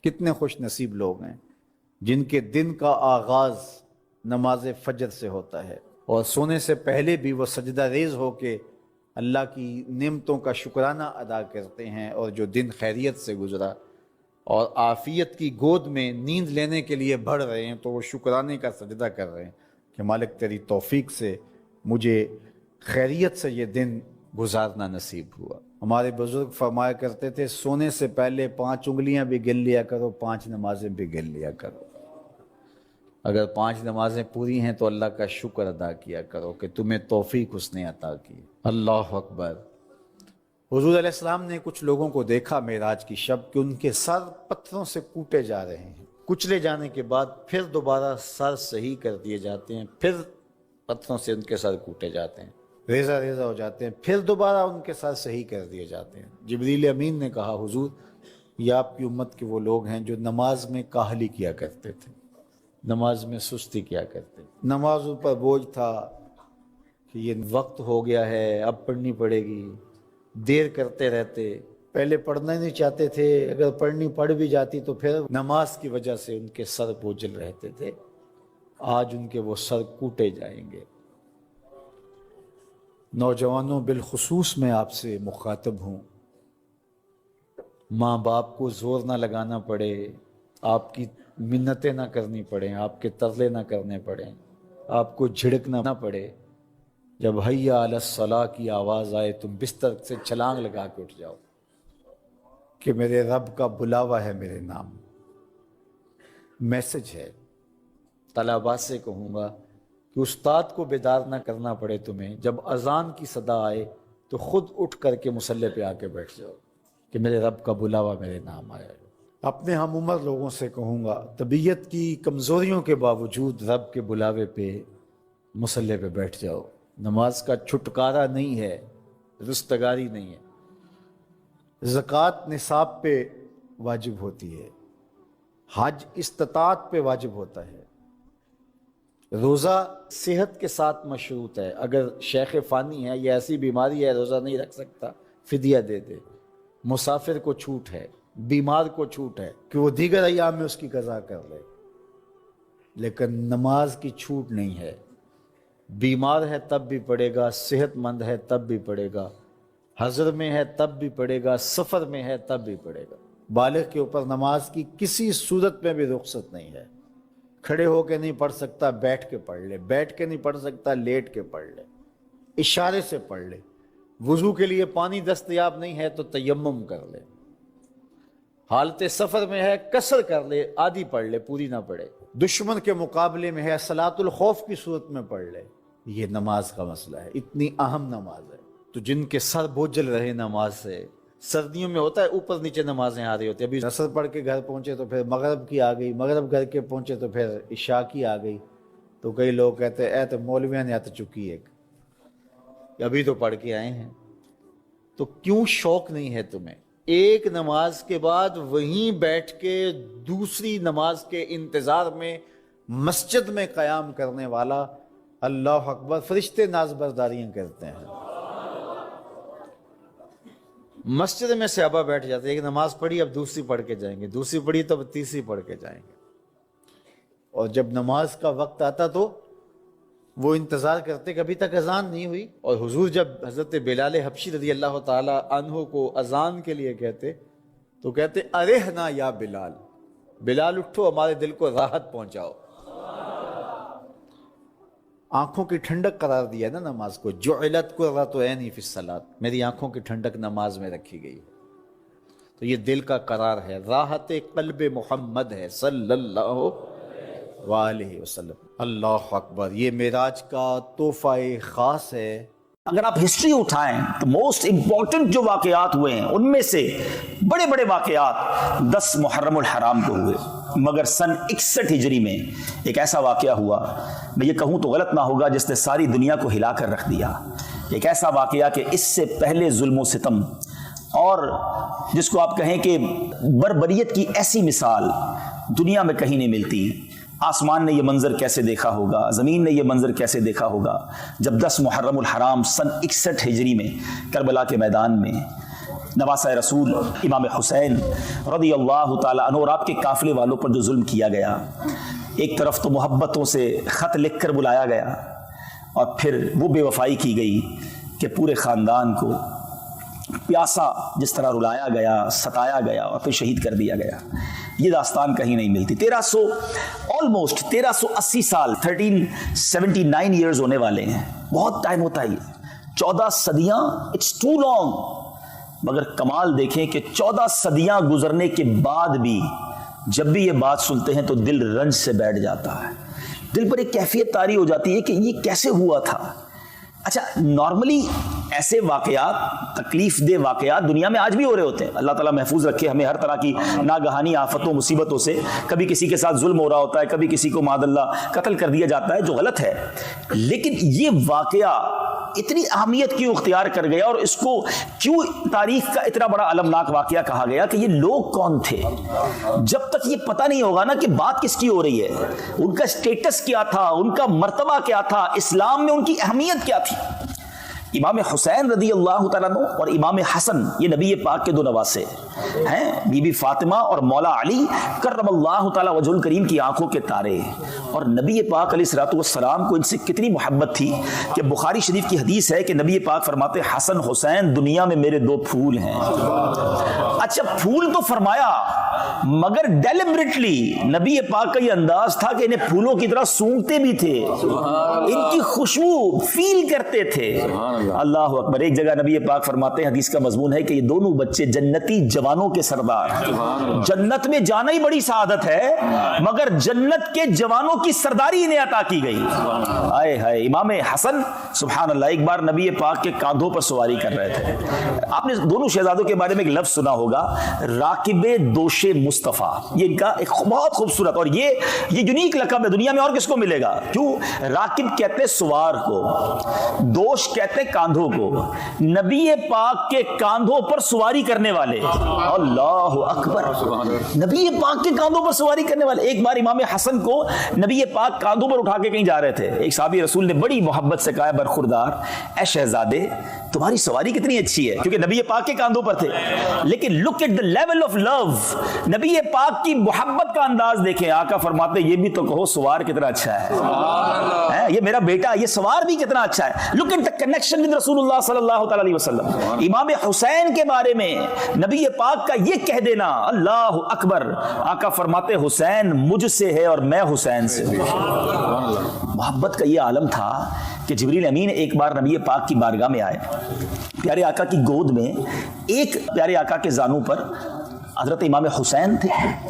کتنے خوش نصیب لوگ ہیں جن کے دن کا آغاز نماز فجر سے ہوتا ہے اور سونے سے پہلے بھی وہ سجدہ ریز ہو کے اللہ کی نعمتوں کا شکرانہ ادا کرتے ہیں، اور جو دن خیریت سے گزرا اور عافیت کی گود میں نیند لینے کے لیے بڑھ رہے ہیں تو وہ شکرانے کا سجدہ کر رہے ہیں کہ مالک تیری توفیق سے مجھے خیریت سے یہ دن گزارنا نصیب ہوا۔ ہمارے بزرگ فرمایا کرتے تھے سونے سے پہلے 5 انگلیاں بھی گن لیا کرو، 5 نمازیں بھی گن لیا کرو۔ اگر 5 نمازیں پوری ہیں تو اللہ کا شکر ادا کیا کرو کہ تمہیں توفیق اس نے عطا کی۔ اللہ اکبر۔ حضور علیہ السلام نے کچھ لوگوں کو دیکھا معراج کی شب کہ ان کے سر پتھروں سے کوٹے جا رہے ہیں، کچلے جانے کے بعد پھر دوبارہ سر صحیح کر دیے جاتے ہیں، پھر پتھروں سے ان کے سر کوٹے جاتے ہیں، ریزہ ریزہ ہو جاتے ہیں، پھر دوبارہ ان کے سر صحیح کر دیے جاتے ہیں۔ جبریل امین نے کہا حضور یہ آپ کی امت کے وہ لوگ ہیں جو نماز میں کاہلی کیا کرتے تھے، نماز میں سستی کیا کرتے، نمازوں پر بوجھ تھا کہ یہ وقت ہو گیا ہے اب پڑھنی پڑے گی، دیر کرتے رہتے، پہلے پڑھنا ہی نہیں چاہتے تھے، اگر پڑھنی پڑھ بھی جاتی تو پھر نماز کی وجہ سے ان کے سر بوجھل رہتے تھے۔ آج ان کے وہ سر کوٹے جائیں گے۔ نوجوانوں بالخصوص میں آپ سے مخاطب ہوں، ماں باپ کو زور نہ لگانا پڑے، آپ کی منتیں نہ کرنی پڑیں، آپ کے ترلے نہ کرنے پڑیں، آپ کو جھڑکنا نہ پڑے، جب حیا علی الصلاۃ کی آواز آئے تم بستر سے چھلانگ لگا کے اٹھ جاؤ کہ میرے رب کا بلاوا ہے میرے نام۔ میسج ہے۔ طلباء سے کہوں گا کہ استاد کو بیدار نہ کرنا پڑے تمہیں، جب اذان کی صدا آئے تو خود اٹھ کر کے مصلی پہ آ کے بیٹھ جاؤ کہ میرے رب کا بلاوا میرے نام آیا ہے۔ اپنے ہم عمر لوگوں سے کہوں گا طبیعت کی کمزوریوں کے باوجود رب کے بلاوے پہ مصلی پہ بیٹھ جاؤ۔ نماز کا چھٹکارا نہیں ہے، رستگاری نہیں ہے۔ زکوٰۃ نصاب پہ واجب ہوتی ہے، حج استطاعت پہ واجب ہوتا ہے، روزہ صحت کے ساتھ مشروط ہے، اگر شیخ فانی ہے یا ایسی بیماری ہے روزہ نہیں رکھ سکتا فدیہ دے دے۔ مسافر کو چھوٹ ہے، بیمار کو چھوٹ ہے کہ وہ دیگر ایام میں اس کی قضا کر لے، لیکن نماز کی چھوٹ نہیں ہے۔ بیمار ہے تب بھی پڑھے گا، صحت مند ہے تب بھی پڑھے گا، حضر میں ہے تب بھی پڑھے گا، سفر میں ہے تب بھی پڑھے گا۔ بالغ کے اوپر نماز کی کسی صورت میں بھی رخصت نہیں ہے۔ کھڑے ہو کے نہیں پڑھ سکتا بیٹھ کے پڑھ لے، بیٹھ کے نہیں پڑھ سکتا لیٹ کے پڑھ لے، اشارے سے پڑھ لے۔ وضو کے لیے پانی دستیاب نہیں ہے تو تیمم کر لے، حالت سفر میں ہے قصر کر لے، آدھی پڑھ لے پوری نہ پڑھے، دشمن کے مقابلے میں ہے صلاۃ الخوف کی صورت میں پڑھ لے۔ یہ نماز کا مسئلہ ہے، اتنی اہم نماز ہے۔ تو جن کے سر بوجھل رہے نماز سے، سردیوں میں ہوتا ہے اوپر نیچے نمازیں آ رہی ہوتی ہیں، ابھی عصر پڑھ کے گھر پہنچے تو پھر مغرب کی آ گئی، مغرب گھر کے پہنچے تو پھر عشاء کی آ گئی، تو کئی لوگ کہتے ہیں اے تو مولویاں نے آت چکی ایک، ابھی تو پڑھ کے آئے ہیں۔ تو کیوں شوق نہیں ہے تمہیں؟ ایک نماز کے بعد وہیں بیٹھ کے دوسری نماز کے انتظار میں مسجد میں قیام کرنے والا، اللہ اکبر، فرشتے ناز برداریاں کرتے ہیں۔ مسجد میں صحابہ بیٹھ جاتے ہیں، ایک نماز پڑھی اب دوسری پڑھ کے جائیں گے، دوسری پڑھی تو اب تیسری پڑھ کے جائیں گے، اور جب نماز کا وقت آتا تو وہ انتظار کرتے کہ ابھی تک اذان نہیں ہوئی۔ اور حضور جب حضرت بلال حبشی رضی اللہ تعالی عنہ کو اذان کے لیے کہتے تو کہتے ارحنا یا بلال، بلال اٹھو ہمارے دل کو راحت پہنچاؤ۔ آنکھوں کی ٹھنڈک قرار دیا نا نماز کو، جعلت قرۃ عینی فی الصلاۃ، میری آنکھوں کی ٹھنڈک نماز میں رکھی گئی ہے۔ تو یہ دل کا قرار ہے، راحت قلب محمد ہے صلی اللہ وآلہ وسلم۔ اللہ اکبر، یہ معراج کا تحفہ خاص ہے۔ اگر آپ ہسٹری اٹھائیں تو موسٹ امپورٹنٹ جو واقعات ہوئے ہیں ان میں سے بڑے بڑے واقعات 10 محرم الحرام کو ہوئے، مگر سن 61 ہجری میں ایک ایسا واقعہ ہوا، میں یہ کہوں تو غلط نہ ہوگا، جس نے ساری دنیا کو ہلا کر رکھ دیا۔ ایک ایسا واقعہ کہ اس سے پہلے ظلم و ستم اور جس کو آپ کہیں کہ بربریت کی ایسی مثال دنیا میں کہیں نہیں ملتی۔ آسمان نے یہ منظر کیسے دیکھا ہوگا، زمین نے یہ منظر کیسے دیکھا ہوگا جب 10 محرم الحرام سن 61 ہجری میں کربلا کے میدان میں نواسہ رسول امام حسین رضی اللہ تعالیٰ عنہ اور آپ کے قافلے والوں پر جو ظلم کیا گیا، ایک طرف تو محبتوں سے خط لکھ کر بلایا گیا اور پھر وہ بے وفائی کی گئی کہ پورے خاندان کو پیاسا جس طرح رلایا گیا، ستایا گیا اور پھر شہید کر دیا گیا۔ یہ داستان کہیں نہیں ملتی۔ 1380 سال 1379 ایئرز ہونے والے ہیں، بہت ٹائم ہوتا ہے یہ، 14 صدیاں، اٹس ٹو لانگ۔ مگر کمال دیکھیں کہ 14 صدیاں گزرنے کے بعد بھی جب بھی یہ بات سنتے ہیں تو دل رنج سے بیٹھ جاتا ہے، دل پر ایک کیفیت طاری ہو جاتی ہے کہ یہ کیسے ہوا تھا۔ اچھا، نارملی ایسے واقعات، تکلیف دہ واقعات دنیا میں آج بھی ہو رہے ہوتے ہیں۔ اللہ تعالیٰ محفوظ رکھے ہمیں ہر طرح کی ناگہانی آفتوں مصیبتوں سے۔ کبھی کسی کے ساتھ ظلم ہو رہا ہوتا ہے، کبھی کسی کو معاذ اللہ قتل کر دیا جاتا ہے، جو غلط ہے۔ لیکن یہ واقعہ اتنی اہمیت کیوں اختیار کر گیا اور اس کو کیوں تاریخ کا اتنا بڑا المناک واقعہ کہا گیا کہ یہ لوگ کون تھے؟ جب تک یہ پتہ نہیں ہوگا نا کہ بات کس کی ہو رہی ہے، ان کا سٹیٹس کیا تھا، ان کا مرتبہ کیا تھا، اسلام میں ان کی اہمیت کیا تھی۔ امام حسین رضی اللہ تعالیٰ عنہ اور امام حسن یہ نبی پاک کے دو نواسے ہیں، بی بی فاطمہ اور مولا علی کرم اللہ تعالیٰ وجہ الکریم کی آنکھوں کے تارے۔ اور نبی پاک علیہ الصلوۃ والسلام کو ان سے کتنی محبت تھی کہ بخاری شریف کی حدیث ہے کہ نبی پاک فرماتے حسن حسین دنیا میں میرے دو پھول ہیں۔ اچھا، پھول تو فرمایا مگر ڈیلیبریٹلی نبی پاک کا یہ انداز تھا کہ انہیں پھولوں کی طرح سونگتے بھی تھے، ان کی خوشبو فیل کرتے تھے۔ اللہ اکبر۔ ایک جگہ نبی پاک فرماتے ہیں، حدیث کا مضمون ہے کہ یہ دونوں بچے جنتی جوانوں کے سردار، جنت میں جانا ہی بڑی سعادت ہے مگر جنت کے جوانوں کی سرداری انہیں عطا کی گئی۔ آئے ہائے، امام حسن سبحان اللہ ایک بار نبی پاک کے کاندھوں پر سواری کر رہے تھے۔ آپ نے دونوں شہزادوں کے بارے میں ایک لفظ سنا ہوگا، راکب دوش مصطفیٰ، یہ ان کا ایک بہت خوبصورت اور یہ یونیک لقب ہے، دنیا میں اور کس کو ملے گا؟ کیوں؟ راکب کہتے سوار کو، دوش کہتے کاندھوں کو، نبی پاک کے کاندھوں پر سواری کرنے والے۔ اللہ اکبر، نبی پاک کے کاندھوں پر سواری کرنے والے۔ ایک بار امام حسن کو نبی پاک کاندھوں پر اٹھا کے کہیں جا رہے تھے، ایک صحابی رسول نے بڑی محبت سے کہا برخوردار، اے شہزادے تمہاری سواری کتنی اچھی ہے، کیونکہ نبی پاک کے کاندھوں پر تھے۔ لیکن look at the level of love، نبی پاک کی محبت کا انداز دیکھیں۔ آقا فرماتے یہ بھی تو کہو سوار کتنا اچھا ہے، یہ میرا بیٹا یہ سوار بھی کتنا اچھا ہے۔ Look at the connection with رسول اللہ صلی اللہ تعالی علیہ وسلم۔ امام حسین کے بارے میں نبی پاک کا یہ کہہ دینا، اللہ اکبر، آقا فرماتے حسین مجھ سے ہے اور میں حسین سے ہوں۔ محبت کا یہ عالم تھا کہ جبریل امین ایک بار نبی پاک کی بارگاہ میں آئے، پیارے آقا کی گود میں ایک پیارے آقا کے زانوں پر حضرت امام حسین تھے،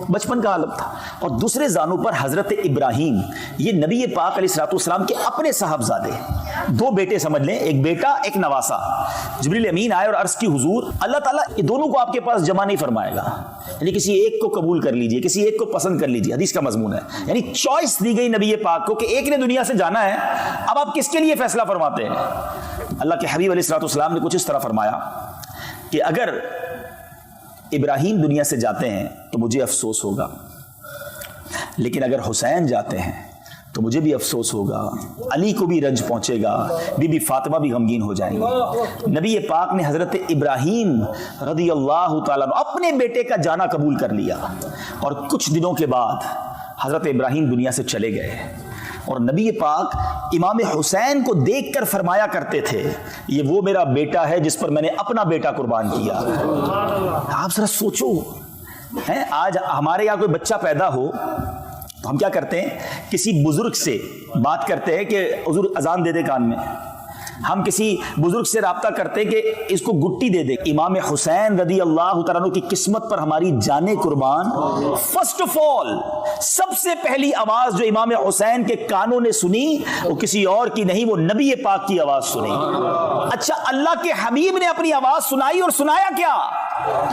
بچپن کا عالم تھا، اور دوسرے زانوں پر حضرت ابراہیم، یہ نبی پاک علیہ الصلوۃ والسلام کے اپنے صاحبزادے، دو بیٹے سمجھ لیں، ایک بیٹا ایک نواسا۔ جبریل امین آئے اور عرض کی حضور اللہ تعالیٰ یہ دونوں کو آپ کے پاس جمع نہیں فرمائے گا، یعنی کسی ایک کو قبول کر لیجئے، کسی ایک کو پسند کر لیجئے۔ حدیث کا مضمون ہے، یعنی چوائس دی گئی نبی پاک کو کہ ایک نے دنیا سے جانا ہے، اب آپ کس کے لیے فیصلہ فرماتے ہیں؟ اللہ کے حبیب علیہ الصلوۃ والسلام نے کچھ اس طرح فرمایا کہ اگر ابراہیم دنیا سے جاتے ہیں تو مجھے افسوس ہوگا، لیکن اگر حسین جاتے ہیں تو مجھے بھی افسوس ہوگا، علی کو بھی رنج پہنچے گا، بی بی فاطمہ بھی غمگین ہو جائیں گے۔ نبی پاک نے حضرت ابراہیم رضی اللہ تعالیٰ عنہ اپنے بیٹے کا جانا قبول کر لیا، اور کچھ دنوں کے بعد حضرت ابراہیم دنیا سے چلے گئے، اور نبی پاک امام حسین کو دیکھ کر فرمایا کرتے تھے یہ وہ میرا بیٹا ہے جس پر میں نے اپنا بیٹا قربان کیا۔ آپ ذرا سوچو، آج ہمارے یہاں کوئی بچہ پیدا ہو تو ہم کیا کرتے ہیں؟ کسی بزرگ سے بات کرتے ہیں کہ حضور اذان دے دے کان میں، ہم کسی بزرگ سے رابطہ کرتے کہ اس کو گٹی دے دے۔ امام حسین رضی اللہ تعالیٰ عنہ کی قسمت پر ہماری جانیں قربان۔ فرسٹ آف آل سب سے پہلی آواز جو امام حسین کے کانوں نے سنی وہ کسی اور کی نہیں، وہ نبی پاک کی آواز سنی۔ اچھا، اللہ کے حبیب نے اپنی آواز سنائی، اور سنایا کیا؟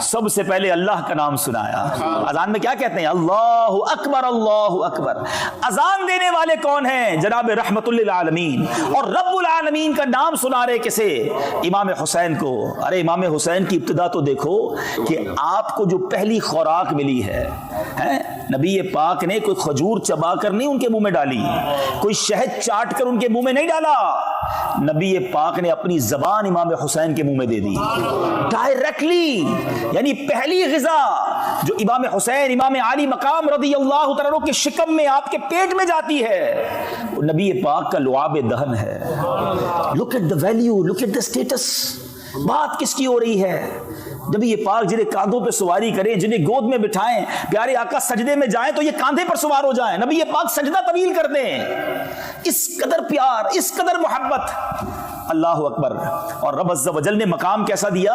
سب سے پہلے اللہ کا نام سنایا۔ اذان میں کیا کہتے ہیں؟ اللہ اکبر، اللہ اکبر۔ اذان دینے والے کون ہیں؟ جناب رحمت للعالمین، اور رب العالمین کا نام سنا رہے کسے؟ امام حسین کو۔ ارے امام حسین کی ابتدا تو دیکھو کہ آپ کو جو پہلی خوراک ملی ہے، نبی پاک نے کوئی کھجور چبا کر نہیں ان کے منہ میں ڈالی، کوئی شہد چاٹ کر ان کے منہ میں نہیں ڈالا، نبی پاک نے اپنی زبان امام حسین کے منہ میں دے دی ڈائریکٹلی. یعنی پہلی غذا جو امام حسین امام علی مقام رضی اللہ تعالیٰ عنہ کے شکم میں آپ کے پیٹ میں جاتی ہے وہ نبی پاک کا لعاب دہن ہے. Look at the value, look at the status. بات کس کی ہو رہی ہے؟ نبی پاک جنہیں کاندھوں پہ سواری کریں, جنہیں گود میں بٹھائیں, پیارے آقا سجدے میں جائیں تو یہ کاندھے پر سوار ہو جائیں. نبی پاک سجدہ طویل کر دیں. اس قدر پیار, اس قدر محبت. اللہ اکبر. اور رب عز و جل نے مقام کیسا دیا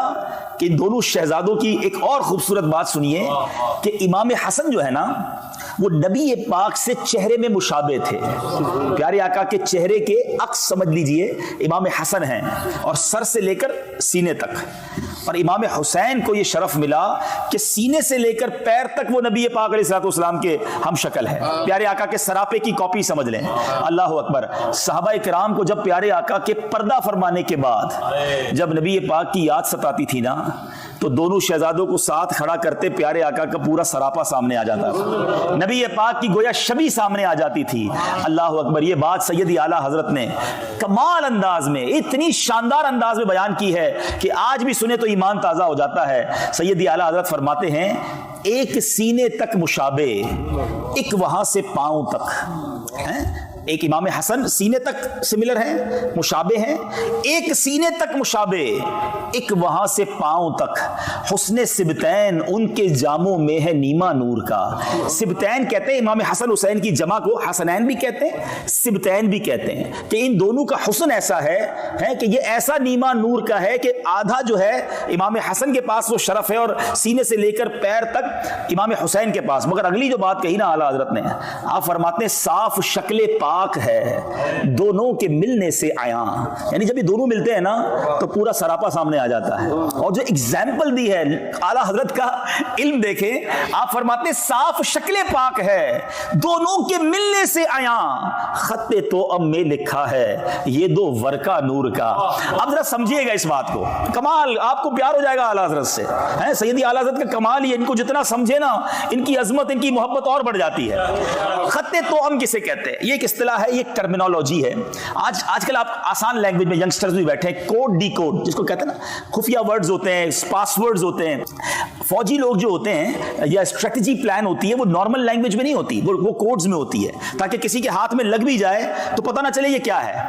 کہ ان دونوں شہزادوں کی ایک اور خوبصورت بات سنیے کہ امام حسن جو ہے نا وہ نبی پاک سے چہرے میں مشابہ تھے. پیارے آقا کے چہرے کے عکس سمجھ لیجئے امام حسن ہیں, اور سر سے لے کر سینے تک. اور امام حسین کو یہ شرف ملا کہ سینے سے لے کر پیر تک وہ نبی پاک علیہ الصلوۃ والسلام کے ہم شکل ہیں. پیارے آقا کے سراپے کی کاپی سمجھ لیں. اللہ اکبر. صحابہ کرام کو جب پیارے آقا کے پردہ فرمانے کے بعد جب نبی پاک کی یاد ستاتی تھی نا تو دونوں شہزادوں کو ساتھ کھڑا کرتے پیارے آقا کا پورا سراپا سامنے آ جاتا تھا. نبی پاک کی گویا شبیہ سامنے آ جاتی تھی. اللہ اکبر. یہ بات سیدی اعلیٰ حضرت نے کمال انداز میں, اتنی شاندار انداز میں بیان کی ہے کہ آج بھی سنے تو ایمان تازہ ہو جاتا ہے. سیدی اعلیٰ حضرت فرماتے ہیں ایک سینے تک مشابہ, ایک وہاں سے پاؤں تک. ایک امام حسن سینے تک سملر ہیں, مشابہ ہیں, ایک سینے تک مشابہ, ایک وہاں سے پاؤں تک. حسن سبتین ان کے جاموں میں ہے نیما نور کا. سبتین کہتے ہیں امام حسن حسین کی جمع کو حسنین بھی کہتے ہیں, سبتین بھی کہتے ہیں, کہ ان دونوں کا حسن ایسا ہے کہ یہ ایسا نیما نور کا ہے کہ آدھا جو ہے امام حسن کے پاس وہ شرف ہے اور سینے سے لے کر پیر تک امام حسین کے پاس. مگر اگلی جو بات کہی نا اعلیٰ حضرت نے, آپ فرماتے ہیں صاف شکل پاک ہے دونوں کے ملنے سے عیاں. یعنی جب یہ دونوں ملتے ہیں نا تو پورا سراپا سامنے آ جاتا ہے. اور جو اگزامپل دی ہے اعلیٰ حضرت کا علم دیکھیں, آپ فرماتے ہیں صاف شکل پاک ہے دونوں کے ملنے سے عیاں, خط توأم میں لکھا ہے یہ دو ورقہ نور کا. اب ذرا سمجھیے گا اس بات کو, کمال آپ کو پیار ہو جائے گا اعلیٰ حضرت سے. سیدی اعلیٰ حضرت کا کمال یہ, ان کو جتنا سمجھے نا ان کی عظمت, ان کی محبت اور بڑھ جاتی ہے. خط توأم کسے کہتے ہیں؟ یہ ایک اصطلاح ہے, یہ ایک ٹرمینالوجی ہے. آج کل آپ آسان لینگویج میں ینگسٹرز بھی بیٹھے ہیں, کوڈ ڈی کوڈ جس کو کہتے ہیں نا, خفیہ ورڈز ہوتے ہیں, پاس ورڈز ہوتے ہیں. فوجی لوگ جو ہوتے ہیں یا اسٹریٹجی پلان ہوتی ہے وہ نارمل لینگویج میں نہیں ہوتی, وہ کوڈز میں ہوتی ہے تاکہ کسی کے ہاتھ میں لگ بھی جائے تو پتہ نہ چلے یہ کیا ہے.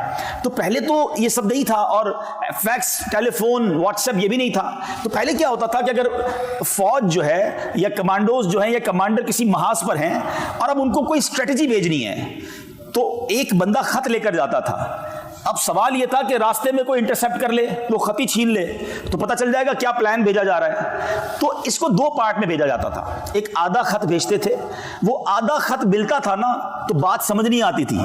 تو پہلے تو یہ سب نہیں تھا, اور فیکس, ٹیلی فون, واٹس ایپ یہ بھی نہیں تھا. تو پہلے کیا ہوتا تھا کہ اگر فوج جو ہے یا کمانڈوز جو ہیں یا کمانڈر کسی محاذ پر ہیں اور اب ان کو کوئی اسٹریٹجی بھیجنی ہے تو ایک بندہ خط لے کر جاتا تھا. اب سوال یہ تھا کہ راستے میں کوئی انٹرسپٹ کر لے, وہ خط ہی چھین لے تو پتہ چل جائے گا کیا پلان بھیجا جا رہا ہے. تو اس کو دو پارٹ میں بھیجا جاتا تھا. ایک آدھا خط بھیجتے تھے, وہ آدھا خط ملتا تھا نا تو بات سمجھ نہیں آتی تھی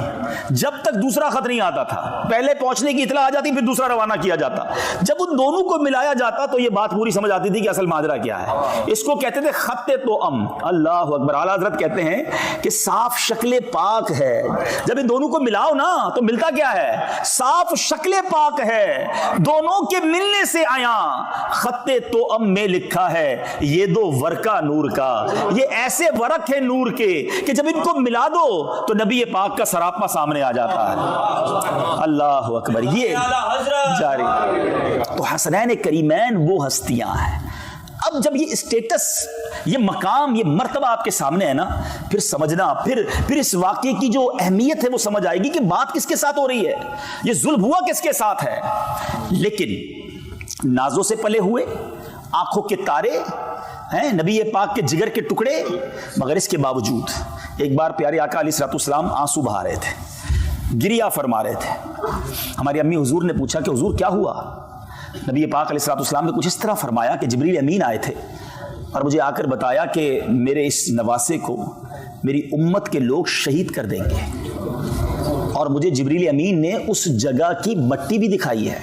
جب تک دوسرا خط نہیں آتا تھا. پہلے پہنچنے کی اطلاع آ جاتی, پھر دوسرا روانہ کیا جاتا. جب ان دونوں کو ملایا جاتا تو یہ بات پوری سمجھ آتی تھی کہ اصل ماجرا کیا ہے. اس کو کہتے تھے خط توأم. اللہ اکبر. اعلیٰ حضرت کہتے ہیں کہ صاف شکل پاک ہے. جب ان دونوں کو ملاؤ نا تو ملتا کیا ہے؟ صاف شکل پاک ہے دونوں کے ملنے سے عیاں, خط توأم میں لکھا ہے یہ دو ورقہ نور کا. یہ ایسے ورق ہیں نور کے کہ جب ان کو ملا دو تو نبی پاک کا سراپا سامنے آ جاتا ہے. اللہ اکبر. یہ جاری. تو حسنین کریمین وہ ہستیاں ہیں. اب جب یہ اسٹیٹس, یہ مقام, یہ مرتبہ آپ کے سامنے ہے نا, پھر سمجھنا, پھر اس واقعے کی جو اہمیت ہے وہ سمجھ آئے گی کہ بات کس کے ساتھ ہو رہی ہے, یہ ظلم ہوا کس کے ساتھ ہے. لیکن نازوں سے پلے ہوئے, آنکھوں کے تارے ہیں, نبی پاک کے جگر کے ٹکڑے, مگر اس کے باوجود ایک بار پیارے آقا علیہ الصلوۃ والسلام آنسو بہا رہے تھے, گریا فرما رہے تھے. ہماری امی حضور نے پوچھا کہ حضور کیا ہوا؟ نبی پاک علیہ الصلوۃ والسلام نے کچھ اس طرح فرمایا کہ جبریل امین آئے تھے اور مجھے آ کر بتایا کہ میرے اس نواسے کو میری امت کے لوگ شہید کر دیں گے. اور مجھے جبریل امین نے اس جگہ کی مٹی بھی دکھائی ہے.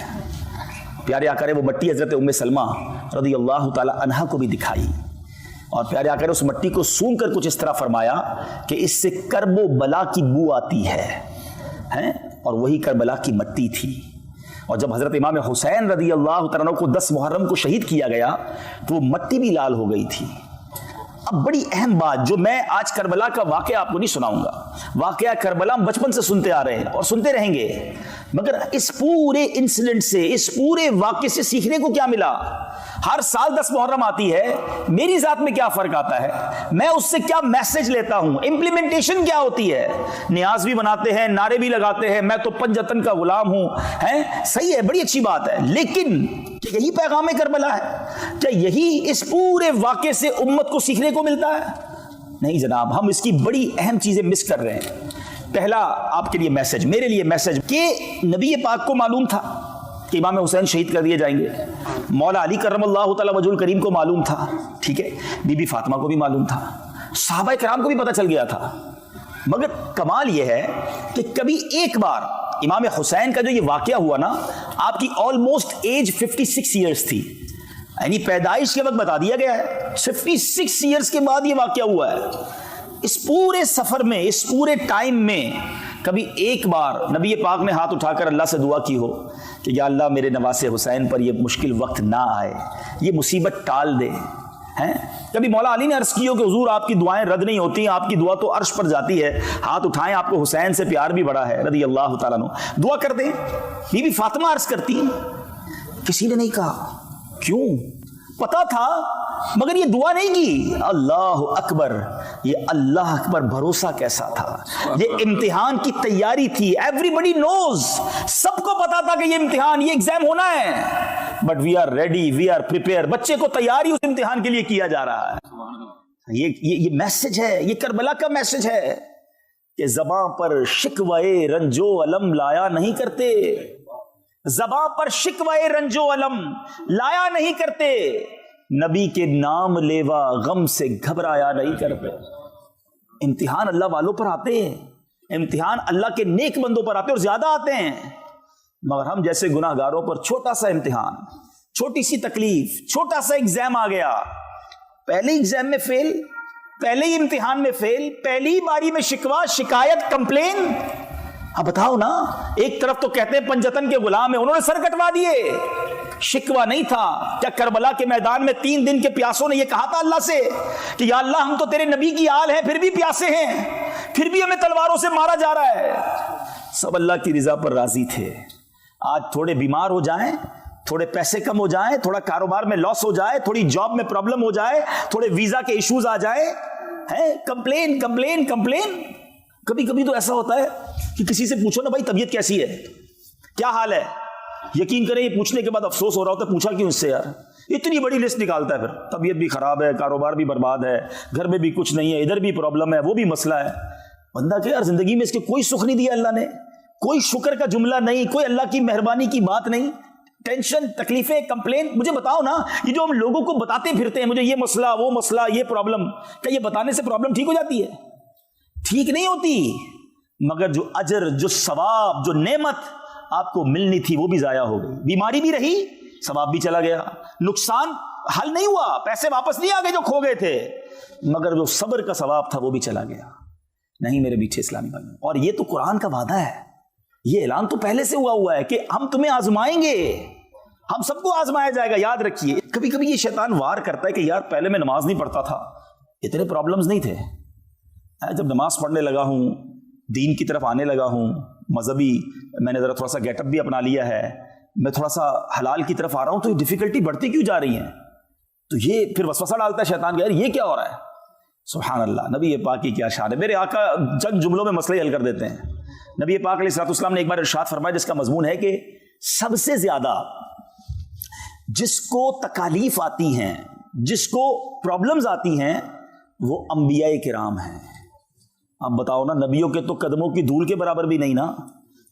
پیارے آقا نے وہ مٹی حضرت ام سلمہ رضی اللہ تعالی عنہا کو بھی دکھائی, اور پیارے آقا نے اس مٹی کو سونگ کر کچھ اس طرح فرمایا کہ اس سے کرب و بلا کی بو آتی ہے, اور وہی کربلا کی مٹی تھی. اور جب حضرت امام حسین رضی اللہ تعالیٰ عنہ کو 10 محرم کو شہید کیا گیا تو وہ مٹی بھی لال ہو گئی تھی. اب بڑی اہم بات جو میں آج کربلا کا واقعہ آپ کو نہیں سناؤں گا، واقعہ کربلا ہم بچپن سے سنتے آ رہے ہیں اور سنتے رہیں گے، مگر اس پورے انسیڈنٹ سے، اس پورے واقعے سے سیکھنے کو کیا ملا؟ ہر سال 10 محرم آتی ہے، میری ذات میں کیا فرق آتا ہے؟ میں اس سے کیا میسج لیتا ہوں؟ امپلیمنٹیشن کیا ہوتی ہے؟ نیاز بھی بناتے ہیں، نعرے بھی لگاتے ہیں، میں تو پنجتن کا غلام ہوں، صحیح ہے، بڑی اچھی بات ہے، لیکن کیا یہی پیغام کربلا ہے؟ کیا یہی اس پورے واقعے سے امت کو سیکھنے کو ملتا ہے؟ نہیں جناب، ہم اس کی بڑی اہم چیزیں مس کر رہے ہیں۔ پہلا آپ کے لیے میسج، میرے لیے میسج، کہ نبی پاک کو معلوم تھا کہ امام حسین شہید کر دیے جائیں گے، مولا علی کرم اللہ تعالی وجہ الکریم کو معلوم تھا، ٹھیک ہے، بی بی فاطمہ کو بھی معلوم تھا، صحابہ کرام کو بھی پتہ چل گیا تھا، مگر کمال یہ ہے کہ کبھی ایک بار امام حسین کا جو یہ واقعہ ہوا نا، آپ کی آلموسٹ ایج 56 ایئرز تھی، یعنی پیدائش کے وقت بتا دیا گیا ہے، 56 ایئرز کے بعد یہ واقعہ ہوا ہے۔ اس پورے سفر میں، اس پورے ٹائم میں کبھی ایک بار نبی پاک نے ہاتھ اٹھا کر اللہ سے دعا کی ہو کہ یا اللہ میرے نواسے حسین پر یہ مشکل وقت نہ آئے، یہ مصیبت ٹال دے؟ کبھی مولا علی نے عرض کی ہو کہ حضور آپ کی دعائیں رد نہیں ہوتی، آپ کی دعا تو عرش پر جاتی ہے، ہاتھ اٹھائیں، آپ کو حسین سے پیار بھی بڑا ہے رضی اللہ تعالیٰ عنہ، دعا کر دیں؟ بی بی فاطمہ عرض کرتی، کسی نے نہیں کہا، کیوں؟ پتا تھا مگر یہ دعا نہیں کی۔ اللہ اکبر، یہ اللہ اکبر بھروسہ کیسا تھا، یہ امتحان کی تیاری تھی، ایوری بڈی نوز، سب کو پتا تھا کہ یہ امتحان، یہ ایگزام ہونا ہے، but we are ready, we are prepare, بچے کو تیاری اس امتحان کے لیے کیا جا رہا ہے۔ یہ میسج ہے، یہ کربلا کا میسج ہے کہ زباں پر شکوے رنج و علم لایا نہیں کرتے، زباں پر شکوے رنج و علم لایا نہیں کرتے، نبی کے نام لیوا غم سے گھبرایا نہیں کرتے۔ امتحان اللہ والوں پر آتے ہیں، امتحان اللہ کے نیک بندوں پر آتے ہیں اور زیادہ آتے ہیں، مگر ہم جیسے گناہ گاروں پر چھوٹا سا امتحان، چھوٹی سی تکلیف، چھوٹا سا ایگزام آ گیا، پہلے ایگزام میں فیل، پہلے ہی امتحان میں فیل، پہلی باری میں شکوہ، شکایت، کمپلین۔ اب بتاؤ نا، ایک طرف تو کہتے ہیں پنجتن کے غلام ہیں، انہوں نے سر کٹوا دیے، شکوہ نہیں تھا۔ کیا کربلا کے میدان میں 3 دن کے پیاسوں نے یہ کہا تھا اللہ سے کہ یا اللہ ہم تو تیرے نبی کی آل ہیں، پھر بھی پیاسے ہیں، پھر بھی ہمیں تلواروں سے مارا جا رہا ہے؟ سب اللہ کی رضا پر راضی تھے۔ آج تھوڑے بیمار ہو جائیں، تھوڑے پیسے کم ہو جائیں، تھوڑا کاروبار میں لاس ہو جائے، تھوڑی جاب میں پرابلم ہو جائے، تھوڑے ویزا کے ایشوز آ جائیں، کمپلین کمپلین کمپلین۔ کبھی کبھی تو ایسا ہوتا ہے کہ کسی سے پوچھو نا بھائی طبیعت کیسی ہے، کیا حال ہے، یقین کریں یہ پوچھنے کے بعد افسوس ہو رہا ہوتا ہے پوچھا کیوں اس سے یار، اتنی بڑی لسٹ نکالتا ہے، پھر طبیعت بھی خراب ہے، کاروبار بھی برباد ہے، گھر میں بھی کچھ نہیں ہے، ادھر بھی پرابلم ہے، وہ بھی مسئلہ ہے۔ بندہ کہ یار زندگی میں اس کے کوئی سکھ نہیں دیا اللہ نے، کوئی شکر کا جملہ نہیں، کوئی اللہ کی مہربانی کی بات نہیں، ٹینشن، تکلیفیں، کمپلین۔ مجھے بتاؤ نا، یہ جو ہم لوگوں کو بتاتے پھرتے ہیں مجھے یہ مسئلہ، وہ مسئلہ، یہ پرابلم، کیا یہ بتانے سے پرابلم ٹھیک ہو جاتی ہے؟ ٹھیک نہیں ہوتی، مگر جو اجر، جو ثواب، جو نعمت آپ کو ملنی تھی وہ بھی ضائع ہو گئی، بیماری بھی رہی، ثواب بھی چلا گیا، نقصان حل نہیں ہوا، پیسے واپس نہیں آ گئے جو کھو گئے تھے، مگر جو صبر کا ثواب تھا وہ بھی چلا گیا۔ نہیں میرے میٹھے اسلامی بھائیوں، اور یہ تو قرآن کا وعدہ ہے، یہ اعلان تو پہلے سے ہوا ہے کہ ہم تمہیں آزمائیں گے، ہم سب کو آزمایا جائے گا۔ یاد رکھیے، کبھی کبھی یہ شیطان وار کرتا ہے کہ یار پہلے میں نماز نہیں پڑھتا تھا، اتنے پرابلمز نہیں تھے، جب نماز پڑھنے لگا ہوں، دین کی طرف آنے لگا ہوں، مذہبی میں نے ذرا تھوڑا سا گیٹ اپ بھی اپنا لیا ہے، میں تھوڑا سا حلال کی طرف آ رہا ہوں، تو یہ ڈیفیکلٹی بڑھتی کیوں جا رہی ہیں؟ تو یہ پھر وسوسہ ڈالتا ہے شیطان کہ یار یہ کیا ہو رہا ہے۔ سبحان اللہ، نبی پاک کی کیا شان ہے، میرے آقا چند جملوں میں مسئلے حل کر دیتے ہیں۔ نبی پاک علیہ الصلوۃ والسلام نے ایک بار ارشاد فرمایا جس کا مضمون ہے کہ سب سے زیادہ جس کو تکالیف آتی ہیں، جس کو پرابلمز آتی ہیں، وہ انبیاء کرام ہیں۔ اب بتاؤ نا، نبیوں کے تو قدموں کی دھول کے برابر بھی نہیں نا،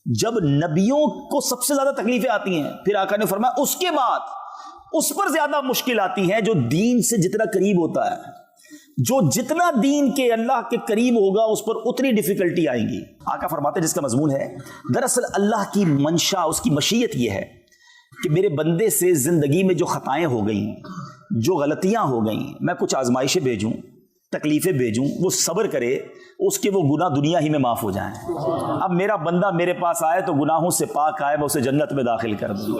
جب نبیوں کو سب سے زیادہ تکلیفیں آتی ہیں، پھر آقا نے فرمایا اس کے بعد اس پر زیادہ مشکل آتی ہے جو دین سے جتنا قریب ہوتا ہے، جو جتنا دین کے اللہ کے قریب ہوگا اس پر اتنی ڈیفیکلٹی آئیں گی۔ آقا فرماتے جس کا مضمون ہے، دراصل اللہ کی منشا، اس کی مشیت یہ ہے کہ میرے بندے سے زندگی میں جو خطائیں ہو گئیں، جو غلطیاں ہو گئیں، میں کچھ آزمائشیں بھیجوں تکلیفیں بھیجوں وہ صبر کرے, اس کے وہ گناہ دنیا ہی میں معاف ہو جائیں. اب میرا بندہ میرے پاس آئے تو گناہوں سے پاک آئے, میں اسے جنت میں داخل کر دوں.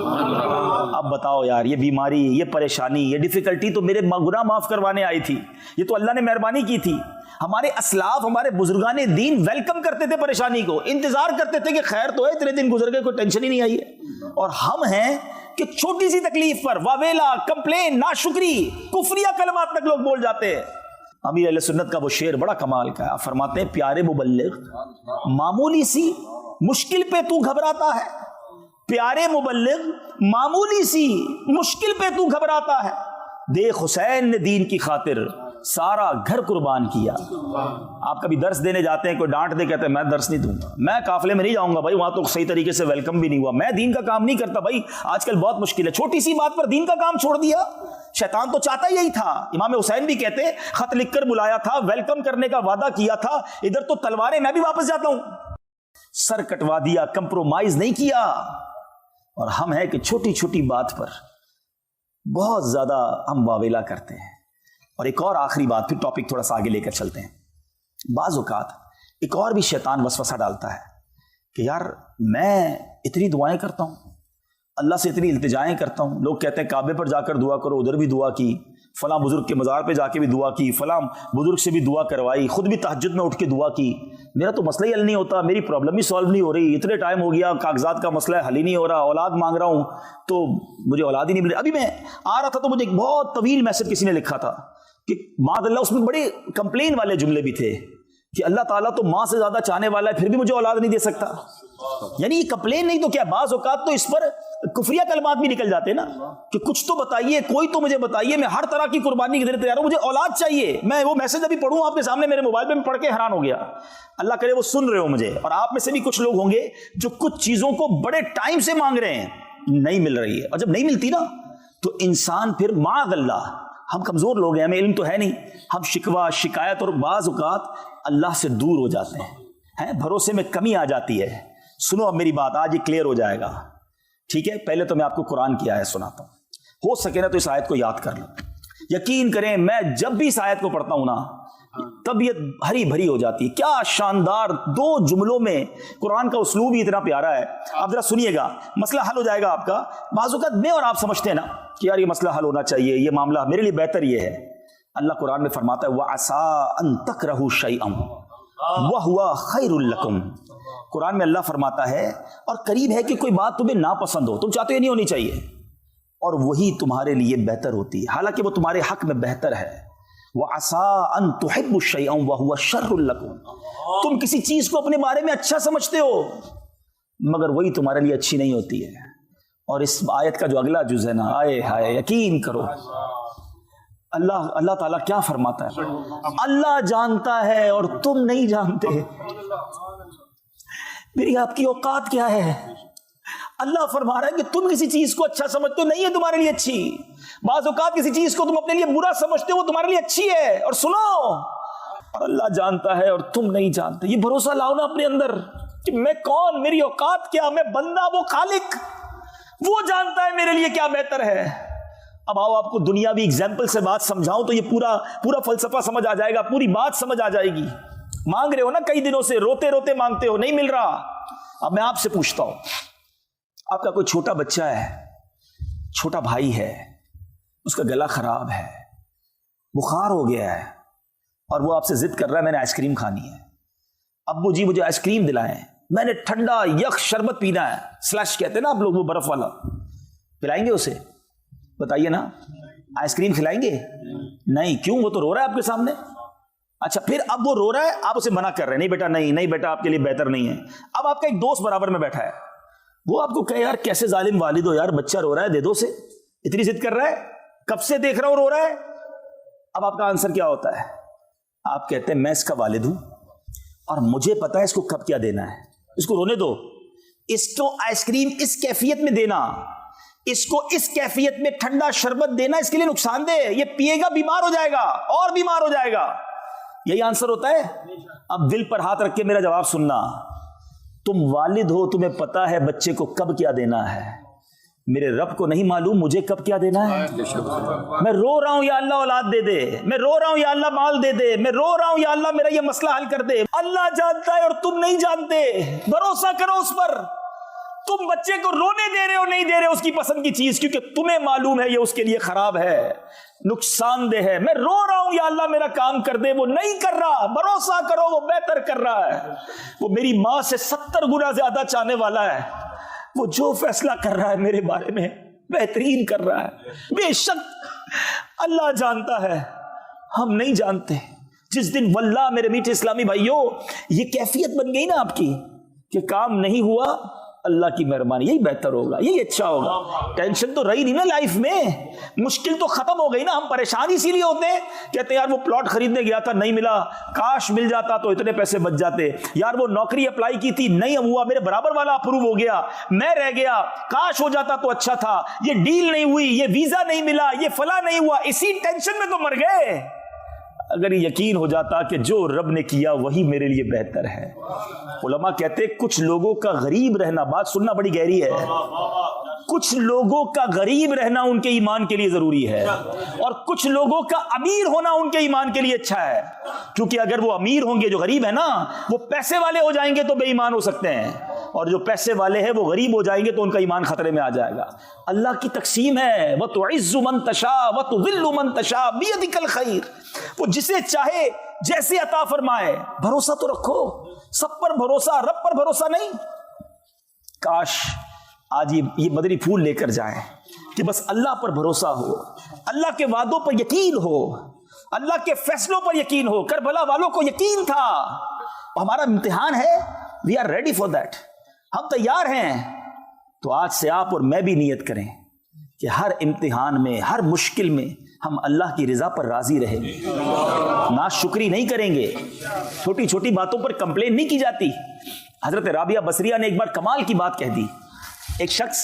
اب بتاؤ یار, یہ بیماری, یہ پریشانی, یہ ڈیفیکلٹی تو میرے گناہ معاف کروانے آئی تھی, یہ تو اللہ نے مہربانی کی تھی. ہمارے اسلاف, ہمارے بزرگان دین ویلکم کرتے تھے پریشانی کو, انتظار کرتے تھے کہ خیر تو ہے, اتنے دن گزر گئے, کوئی ٹینشن ہی نہیں آئی ہے. اور ہم ہیں کہ چھوٹی سی تکلیف پر واویلا, کمپلین, ناشکری, کفریہ کلمات تک لوگ بول جاتے ہیں. امیر اہل سنت کا وہ شعر بڑا کمال کا ہے. آپ فرماتے ہیں, پیارے مبلغ معمولی سی مشکل پہ تو گھبراتا ہے, پیارے مبلغ معمولی سی مشکل پہ تو گھبراتا ہے, دیکھ حسین نے دین کی خاطر سارا گھر قربان کیا. آپ کبھی درس دینے جاتے ہیں, کوئی ڈانٹ دے, کہتے ہیں میں درس نہیں دوں گا, میں قافلے میں نہیں جاؤں گا بھائی, وہاں تو صحیح طریقے سے ویلکم بھی نہیں ہوا, میں دین کا کام نہیں کرتا بھائی, آج کل بہت مشکل ہے. چھوٹی سی بات پر دین کا کام چھوڑ دیا. شیطان تو چاہتا یہی تھا. امام حسین بھی کہتے, خط لکھ کر بلایا تھا, ویلکم کرنے کا وعدہ کیا تھا, ادھر تو تلواریں, میں بھی واپس جاتا ہوں. سر کٹوا دیا, کمپرومائز نہیں کیا. اور ہم ہیں کہ چھوٹی چھوٹی بات پر بہت زیادہ ہم واویلا کرتے ہیں. اور ایک اور آخری بات, پھر ٹاپک تھوڑا سا آگے لے کر چلتے ہیں. بعض اوقات ایک اور بھی شیطان وسوسہ ڈالتا ہے کہ یار میں اتنی دعائیں کرتا ہوں, اللہ سے اتنی التجائیں کرتا ہوں, لوگ کہتے ہیں کعبے پر جا کر دعا کرو, ادھر بھی دعا کی, فلاں بزرگ کے مزار پہ جا کے بھی دعا کی, فلاں بزرگ سے بھی دعا کروائی, خود بھی تہجد میں اٹھ کے دعا کی, میرا تو مسئلہ ہی حل نہیں ہوتا, میری پرابلم ہی سالو نہیں ہو رہی, اتنے ٹائم ہو گیا, کاغذات کا مسئلہ حل ہی نہیں ہو رہا, اولاد مانگ رہا ہوں تو مجھے اولاد ہی نہیں مل رہی. ابھی میں آ رہا تھا تو مجھے ایک بہت طویل میسج کسی نے لکھا تھا کہ معاذ اللہ, اس میں بڑے کمپلین والے جملے بھی تھے کہ اللہ تعالیٰ تو ماں سے زیادہ چاہنے والا ہے, پھر بھی مجھے اولاد نہیں دے سکتا. یعنی یہ کمپلین نہیں تو کیا, بعض اوقات تو اس پر کفریہ کلمات بھی نکل جاتے ہیں نا, کہ کچھ تو بتائیے, کوئی تو مجھے بتائیے, میں ہر طرح کی قربانی کے لیے تیار ہوں, مجھے اولاد چاہیے. میں وہ میسج ابھی پڑھوں آپ کے سامنے میرے موبائل پہ, میں پڑھ کے حیران ہو گیا. اللہ کرے وہ سن رہے ہو مجھے, اور آپ میں سے بھی کچھ لوگ ہوں گے جو کچھ چیزوں کو بڑے ٹائم سے مانگ رہے ہیں, نہیں مل رہی ہے, اور جب نہیں ملتی نا تو انسان پھر معاذ اللہ, ہم کمزور لوگ ہیں, ہمیں علم تو ہے نہیں, ہم شکوہ شکایت اور بعض اوقات اللہ سے دور ہو جاتے ہیں, بھروسے میں کمی آ جاتی ہے. سنو اب میری بات, آج یہ کلیئر ہو جائے گا, ٹھیک ہے. پہلے تو میں آپ کو قرآن کی آیت سناتا ہوں, ہو سکے نا تو اس آیت کو یاد کر لو. یقین کریں میں جب بھی اس آیت کو پڑھتا ہوں نا, طبیعت ہری بھری ہو جاتی ہے. کیا شاندار 2 جملوں میں قرآن کا اسلوب ہی اتنا پیارا ہے. آپ ذرا سنیے گا, مسئلہ حل ہو جائے گا آپ کا. بعض اوقات میں اور آپ سمجھتے ہیں نا کہ یار یہ مسئلہ حل ہونا چاہیے, یہ معاملہ میرے لیے بہتر یہ ہے. اللہ قرآن میں فرماتا ہے وَعَسَىٰ أَن تَكْرَهُوا شَيْئًا وَهُوَ خَيْرٌ لَكُمْ. قرآن میں اللہ فرماتا ہے اور قریب ہے کہ کوئی بات تمہیں ناپسند ہو, تم چاہتے ہو یہ نہیں ہونی چاہیے, اور وہی تمہارے لیے بہتر ہوتی ہے, حالانکہ وہ تمہارے حق میں بہتر ہے. وَعَسَىٰ أَن تُحِبُّوا شَيْئًا وَهُوَ شَرٌّ لَكُمْ. تم کسی چیز کو اپنے بارے میں اچھا سمجھتے ہو مگر وہی تمہارے لیے اچھی نہیں ہوتی ہے. اور اس آیت کا جو اگلا جز ہے نا, آئے ہائے, یقین کرو اللہ تعالیٰ کیا فرماتا ہے, اللہ جانتا ہے اور تم نہیں جانتے. میری آپ کی اوقات کیا ہے. اللہ فرما رہا ہے کہ تم کسی چیز کو اچھا سمجھتے ہو, نہیں ہے تمہارے لیے اچھی. بعض اوقات کسی چیز کو تم اپنے لیے برا سمجھتے ہو, وہ تمہارے لیے اچھی ہے. اور سنو, اور اللہ جانتا ہے اور تم نہیں جانتے. یہ بھروسہ لاؤ نا اپنے اندر کہ میں کون, میری اوقات کیا, میں بندہ, وہ خالق, وہ جانتا ہے میرے لیے کیا بہتر ہے. اب آؤ آپ کو دنیاوی ایگزامپل سے بات سمجھاؤں تو یہ پورا فلسفہ سمجھ آ جائے گا, پوری بات سمجھ آ جائے گی. مانگ رہے ہو نا کئی دنوں سے, روتے روتے مانگتے ہو, نہیں مل رہا. اب میں آپ سے پوچھتا ہوں, آپ کا کوئی چھوٹا بچہ ہے, چھوٹا بھائی ہے, اس کا گلا خراب ہے, بخار ہو گیا ہے, اور وہ آپ سے ضد کر رہا ہے میں نے آئس کریم کھانی ہے. ابو جی مجھے آئس کریم دلائیں, میں نے ٹھنڈا یک شربت پینا ہے, سلش کہتے ہیں نا آپ لوگ, وہ برف والا, پلائیں گے اسے؟ بتائیے نا, آئس کریم کھلائیں گے؟ نہیں. کیوں؟ وہ تو رو رہا ہے آپ کے سامنے. اچھا, پھر اب وہ رو رہا ہے, آپ اسے منع کر رہے ہیں, نہیں بیٹا, نہیں بیٹا, آپ کے لیے بہتر نہیں ہے. اب آپ کا ایک دوست برابر میں بیٹھا ہے, وہ آپ کو کہے یار کیسے ظالم والد ہو یار, بچہ رو رہا ہے, دے دو اسے, اتنی ضد کر رہا ہے, کب سے دیکھ رہا ہوں رو رہا ہے. اب آپ کا آنسر کیا ہوتا ہے؟ آپ کہتے ہیں میں اس کا والد ہوں اور مجھے پتا ہے اس کو کب کیا دینا ہے, اس کو رونے دو, اس کو آئس کریم اس کیفیت میں دینا, اس کو اس کیفیت میں ٹھنڈا شربت دینا اس کے لیے نقصان دہ, یہ پیے گا بیمار ہو جائے گا اور بیمار ہو جائے گا. یہی آنسر ہوتا ہے. اب دل پر ہاتھ رکھ کے میرا جواب سننا, تم والد ہو, تمہیں پتا ہے بچے کو کب کیا دینا ہے, میرے رب کو نہیں معلوم مجھے کب کیا دینا ہے. میں رو رہا ہوں یا اللہ اولاد دے دے, میں رو رہا ہوں یا اللہ مال دے دے, میں رو رہا ہوں یا اللہ میرا یہ مسئلہ حل کر دے. اللہ جانتا ہے اور تم نہیں جانتے. بھروسہ کرو اس پر. تم بچے کو رونے دے رہے ہو نہیں دے رہے اس کی پسند کی چیز, کیونکہ تمہیں معلوم ہے یہ اس کے لیے خراب ہے, نقصان دہ ہے. میں رو رہا ہوں یا اللہ میرا کام کر دے, وہ نہیں کر رہا. بھروسہ کرو وہ بہتر کر رہا ہے. وہ میری ماں سے 70 گنا زیادہ چاہنے والا ہے. وہ جو فیصلہ کر رہا ہے میرے بارے میں بہترین کر رہا ہے. بے شک اللہ جانتا ہے, ہم نہیں جانتے. جس دن واللہ میرے میٹھے اسلامی بھائیوں یہ کیفیت بن گئی نا آپ کی کہ کام نہیں ہوا, اللہ کی مہربانی, یہی بہتر ہوگا, یہی اچھا ہوگا. ٹینشن تو رہی نہیں نا لائف میں, مشکل تو ختم ہو گئی نا. ہم پریشان اسی لیے ہوتے ہیں, کہتے ہیں یار وہ پلاٹ خریدنے گیا تھا نہیں ملا, کاش مل جاتا تو اتنے پیسے بچ جاتے. یار وہ نوکری اپلائی کی تھی نہیں ہوا, میرے برابر والا اپروو ہو گیا, میں رہ گیا, کاش ہو جاتا تو اچھا تھا. یہ ڈیل نہیں ہوئی, یہ ویزا نہیں ملا, یہ فلاں نہیں ہوا, اسی ٹینشن میں تو مر گئے. اگر یہ یقین ہو جاتا کہ جو رب نے کیا وہی میرے لیے بہتر ہے. علماء کہتے کچھ لوگوں کا غریب رہنا, بات سننا بڑی گہری ہے, کچھ لوگوں کا غریب رہنا ان کے ایمان کے لیے ضروری ہے, اور کچھ لوگوں کا امیر ہونا ان کے ایمان کے لیے اچھا ہے. کیونکہ اگر وہ امیر ہوں گے, جو غریب ہے نا وہ پیسے والے ہو جائیں گے تو بے ایمان ہو سکتے ہیں, اور جو پیسے والے ہیں وہ غریب ہو جائیں گے تو ان کا ایمان خطرے میں آ جائے گا. اللہ کی تقسیم ہے, وَتُعِزُّ مَن تَشَاءُ وَتُذِلُّ مَن تَشَاءُ بِيَدِكَ الْخَيْرُ. وہ جسے چاہے جیسے عطا فرمائے. بھروسہ تو رکھو, سب پر بھروسہ, رب پر بھروسہ نہیں. کاش آج یہ مدنی پھول لے کر جائیں کہ بس اللہ پر بھروسہ ہو, اللہ کے وعدوں پر یقین ہو, اللہ کے فیصلوں پر یقین ہو. کربلا والوں کو یقین تھا ہمارا امتحان ہے, we are ready for that, ہم تیار ہیں. تو آج سے آپ اور میں بھی نیت کریں کہ ہر امتحان میں, ہر مشکل میں ہم اللہ کی رضا پر راضی رہیں گے, ناشکری نہیں کریں گے. چھوٹی چھوٹی باتوں پر کمپلین نہیں کی جاتی. حضرت رابعہ بصریہ نے ایک بار کمال کی بات کہہ دی. ایک شخص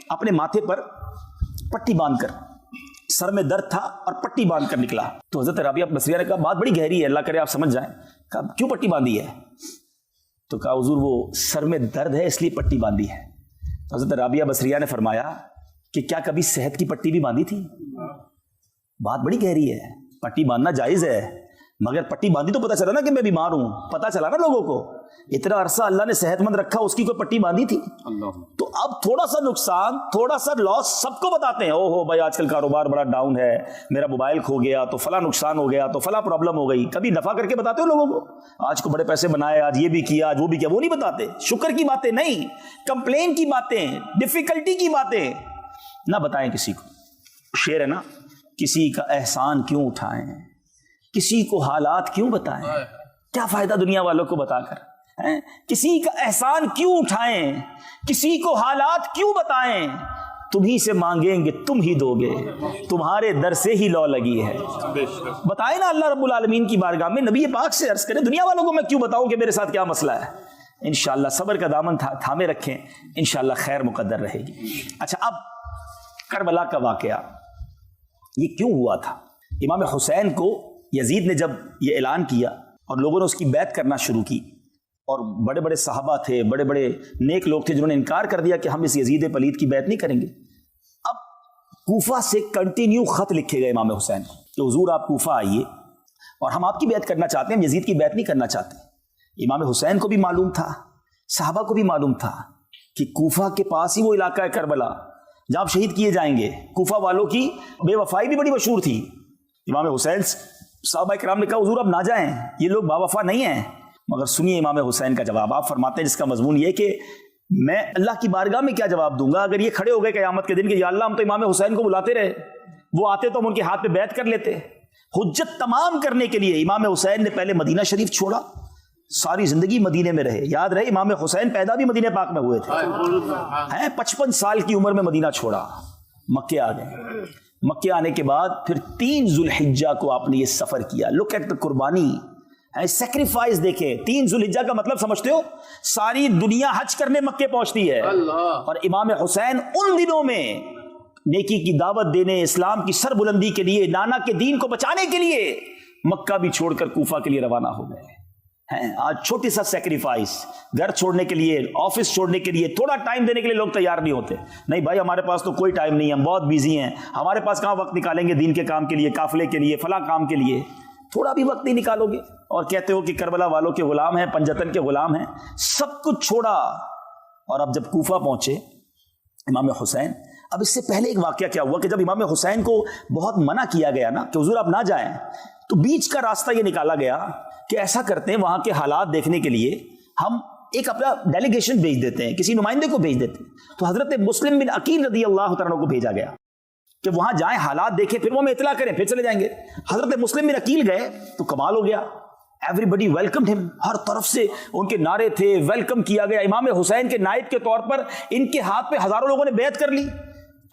اپنے ماتھے پر پٹی باندھ کر, سر میں درد تھا اور پٹی باندھ کر نکلا. تو حضرت رابعہ بصریہ نے کہا بات بڑی گہری ہے, اللہ کرے آپ سمجھ جائیں. کہا کیوں پٹی باندھی ہے؟ تو کہا حضور وہ سر میں درد ہے اس لیے پٹی باندھی ہے. تو حضرت رابعہ بصریہ نے فرمایا کہ کیا کبھی صحت کی پٹی بھی باندھی تھی؟ بات بڑی گہری ہے. پٹی باندھنا جائز ہے, مگر پٹی باندھی تو پتا چلا نا کہ میں بیمار ہوں, پتا چلا نا لوگوں کو. اتنا عرصہ اللہ نے صحت مند رکھا, اس کی کوئی پٹی باندھی تھی؟ تو اب تھوڑا سا نقصان, تھوڑا سا لاس سب کو بتاتے ہیں. او ہو بھائی آج کل کاروبار بڑا ڈاؤن ہے, میرا موبائل کھو گیا تو فلاں نقصان ہو گیا, تو فلاں پرابلم ہو گئی. کبھی نفع کر کے بتاتے ہو لوگوں کو, آج کو بڑے پیسے بنائے, آج یہ بھی کیا, آج وہ بھی کیا, وہ نہیں بتاتے. شکر کی باتیں نہیں, کمپلین کی باتیں, ڈیفیکلٹی کی باتیں نہ بتائیں کسی کو. شعر ہے نا, کسی کا احسان کیوں اٹھائیں, کسی کو حالات کیوں بتائیں, کیا فائدہ دنیا والوں کو بتا کر. کسی کا احسان کیوں اٹھائیں, کسی کو حالات کیوں بتائیں, تمہیں سے مانگیں گے تم ہی دو گے, تمہارے در سے ہی لو لگی ہے. بتائیں نا اللہ رب العالمین کی بارگاہ میں, نبی پاک سے عرض کریں دنیا والوں کو میں کیوں بتاؤں کہ میرے ساتھ کیا مسئلہ ہے. انشاءاللہ صبر کا دامن تھامے رکھیں, انشاءاللہ خیر مقدر رہے گی. اچھا, اب کربلا کا واقعہ یہ کیوں ہوا تھا؟ امام حسین کو یزید نے جب یہ اعلان کیا اور لوگوں نے اس کی بیعت کرنا شروع کی, اور بڑے بڑے صحابہ تھے, بڑے بڑے نیک لوگ تھے جنہوں نے انکار کر دیا کہ ہم اس یزید پلید کی بیعت نہیں کریں گے. اب کوفہ سے کنٹینیو خط لکھے گئے امام حسین کو کہ حضور آپ کوفہ آئیے اور ہم آپ کی بیعت کرنا چاہتے ہیں, ہم یزید کی بیعت نہیں کرنا چاہتے. امام حسین کو بھی معلوم تھا, صحابہ کو بھی معلوم تھا کہ کوفہ کے پاس ہی وہ علاقہ ہے کربلا جہاں آپ شہید کیے جائیں گے. کوفہ والوں کی بے وفائی بھی بڑی مشہور تھی. امام حسین صحابہ کرام نے کہا حضور اب نہ جائیں, یہ لوگ با وفا نہیں ہیں. مگر سنیے امام حسین کا جواب. آپ فرماتے ہیں جس کا مضمون یہ کہ میں اللہ کی بارگاہ میں کیا جواب دوں گا اگر یہ کھڑے ہو گئے قیامت کے دن کہ یا اللہ ہم تو امام حسین کو بلاتے رہے, وہ آتے تو ہم ان کے ہاتھ پہ بیعت کر لیتے. حجت تمام کرنے کے لیے امام حسین نے پہلے مدینہ شریف چھوڑا, ساری زندگی مدینے میں رہے. یاد رہے امام حسین پیدا بھی مدینہ پاک میں ہوئے تھے, 55 سال کی عمر میں مدینہ چھوڑا, مکے آ گئے. مکے آنے کے بعد پھر 3 ذوالحجہ کو آپ نے یہ سفر کیا. لک ایٹ دا قربانی, سیکریفائس دیکھیں. 3 ذوالحجہ کا مطلب سمجھتے ہو, ساری دنیا حج کرنے مکے پہنچتی ہے, اور امام حسین ان دنوں میں نیکی کی دعوت دینے, اسلام کی سر بلندی کے لیے, نانا کے دین کو بچانے کے لیے مکہ بھی چھوڑ کر کوفہ کے لیے روانہ ہو گئے. ہیں آج چھوٹی سا سیکریفائس، گھر چھوڑنے کے لیے، آفس چھوڑنے کے لیے، تھوڑا ٹائم دینے کے لیے لوگ تیار نہیں ہوتے. نہیں بھائی ہمارے پاس تو کوئی ٹائم نہیں ہے، ہم بہت بیزی ہیں، ہمارے پاس کہاں وقت نکالیں گے دین کے کام کے لیے، قافلے کے لیے، فلاں کام کے لیے. تھوڑا بھی وقت نہیں نکالو گے اور کہتے ہو کہ کربلا والوں کے غلام ہیں، پنجتن کے غلام ہیں. سب کچھ چھوڑا اور اب جب کوفہ پہنچے امام حسین، اب اس سے پہلے ایک واقعہ کیا ہوا کہ جب امام حسین کو بہت منع کیا گیا نا کہ حضور آپ نہ جائیں، تو بیچ کا راستہ یہ نکالا گیا کہ ایسا کرتے ہیں وہاں کے حالات دیکھنے کے لیے ہم ایک اپنا ڈیلیگیشن بھیج دیتے ہیں، کسی نمائندے کو بھیج دیتے ہیں. تو حضرت مسلم بن عقیل رضی اللہ تعالیٰ کو بھیجا گیا کہ وہاں جائیں، حالات دیکھیں، پھر وہ ہمیں اطلاع کریں، پھر چلے جائیں گے. حضرت مسلم بن عقیل گئے تو کمال ہو گیا. ایوری بڈی ویلکمڈ ہم، ہر طرف سے ان کے نعرے تھے، ویلکم کیا گیا. امام حسین کے نائب کے طور پر ان کے ہاتھ پہ ہزاروں لوگوں نے بیعت کر لی.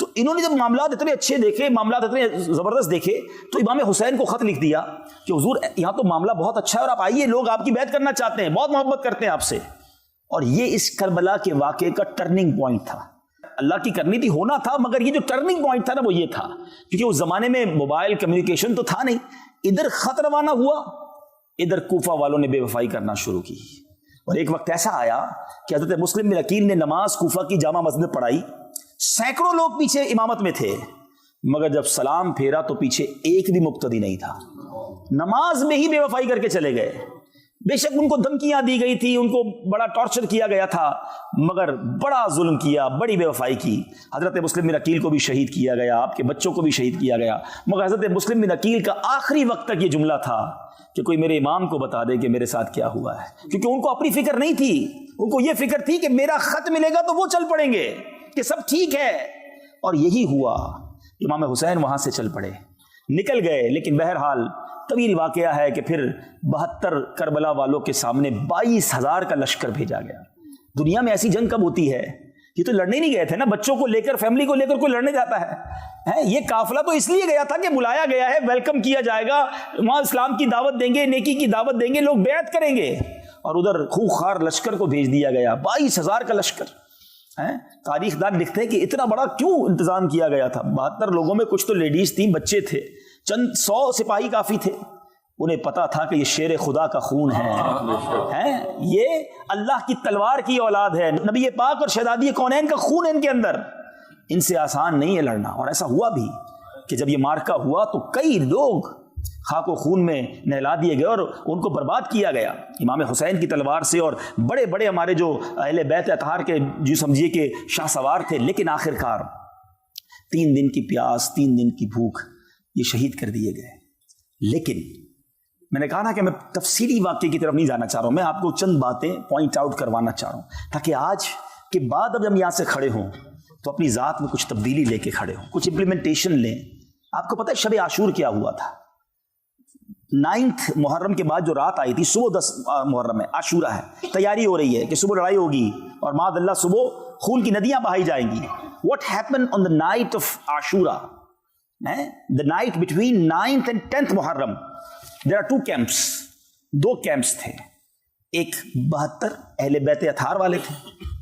تو انہوں نے جب معاملات اتنے اچھے دیکھے، معاملات اتنے زبردست دیکھے، تو امام حسین کو خط لکھ دیا کہ حضور یہاں تو معاملہ بہت اچھا ہے اور آپ آئیے، لوگ آپ کی بیعت کرنا چاہتے ہیں، بہت محبت کرتے ہیں آپ سے. اور یہ اس کربلا کے واقعے کا ٹرننگ پوائنٹ تھا. اللہ کی کرنی تھی، ہونا تھا، مگر یہ جو ٹرننگ پوائنٹ تھا نا وہ یہ تھا کیونکہ اس زمانے میں موبائل کمیونیکیشن تو تھا نہیں. ادھر خط روانہ ہوا، ادھر کوفہ والوں نے بے وفائی کرنا شروع کی. اور ایک وقت ایسا آیا کہ حضرت مسلم بن عقیل نے نماز کوفہ کی جامع مسجد میں پڑھائی، سینکڑوں لوگ پیچھے امامت میں تھے، مگر جب سلام پھیرا تو پیچھے ایک بھی مقتدی نہیں تھا. نماز میں ہی بے وفائی کر کے چلے گئے. بے شک ان کو دھمکیاں دی گئی تھی، ان کو بڑا ٹارچر کیا گیا تھا، مگر بڑا ظلم کیا، بڑی بے وفائی کی. حضرت مسلم بن عقیل کو بھی شہید کیا گیا، آپ کے بچوں کو بھی شہید کیا گیا. مگر حضرت مسلم بن عقیل کا آخری وقت تک یہ جملہ تھا کہ کوئی میرے امام کو بتا دے کہ میرے ساتھ کیا ہوا ہے، کیونکہ ان کو اپنی فکر نہیں تھی، ان کو یہ فکر تھی کہ میرا خط ملے گا تو وہ چل پڑیں گے کہ سب ٹھیک ہے. اور یہی ہوا. امام حسین وہاں سے چل پڑے، نکل گئے. لیکن بہرحال طویل واقعہ ہے کہ پھر 72 کربلا والوں کے سامنے 22,000 کا لشکر بھیجا گیا. دنیا میں ایسی جنگ کب ہوتی ہے؟ یہ تو لڑنے نہیں گئے تھے نا، بچوں کو لے کر، فیملی کو لے کر کوئی لڑنے جاتا ہے؟ یہ قافلہ تو اس لیے گیا تھا کہ بلایا گیا ہے، ویلکم کیا جائے گا، وہاں اسلام کی دعوت دیں گے، نیکی کی دعوت دیں گے، لوگ بیعت کریں گے. اور ادھر خوخار لشکر کو بھیج دیا گیا، 22,000 کا لشکر. تاریخ دان لکھتے ہیں کہ اتنا بڑا کیوں انتظام کیا گیا تھا. 72 لوگوں میں کچھ تو لیڈیز تھیں، بچے تھے، چند 100 سپاہی کافی تھے. انہیں پتا تھا کہ یہ شیر خدا کا خون ہے، یہ اللہ کی تلوار کی اولاد ہے، نبی پاک اور شہزادی کونین کا خون ہے ان کے اندر، ان سے آسان نہیں ہے لڑنا. اور ایسا ہوا بھی کہ جب یہ مارکا ہوا تو کئی لوگ خاک و خون میں نہلا دیے گئے اور ان کو برباد کیا گیا امام حسین کی تلوار سے. اور بڑے بڑے ہمارے جو اہل بیت اطہار کے جو سمجھیے کہ شاہ سوار تھے، لیکن آخرکار 3 دن کی پیاس، 3 دن کی بھوک، یہ شہید کر دیے گئے. لیکن میں نے کہا نا کہ میں تفصیلی واقعے کی طرف نہیں جانا چاہ رہا ہوں، میں آپ کو چند باتیں پوائنٹ آؤٹ کروانا چاہ رہا ہوں تاکہ آج کے بعد اب ہم یہاں سے کھڑے ہوں تو اپنی ذات میں کچھ تبدیلی لے کے کھڑے ہوں، کچھ امپلیمنٹیشن لیں. آپ کو پتہ ہے شب عاشور کیا ہوا تھا؟ 9 محرم کے بعد جو رات آئی تھی، صبح 10 محرم ہے، عاشورہ ہے، تیاری ہو رہی ہے کہ صبح لڑائی ہوگی اور معاذ اللہ صبح خون کی ندیاں بہائی جائیں گی. What happened on the night of Ashura? The night between 9th and 10th Muharram. There are 2 camps. 2 camps تھے. ایک 72 اہل بیت اطہار والے تھے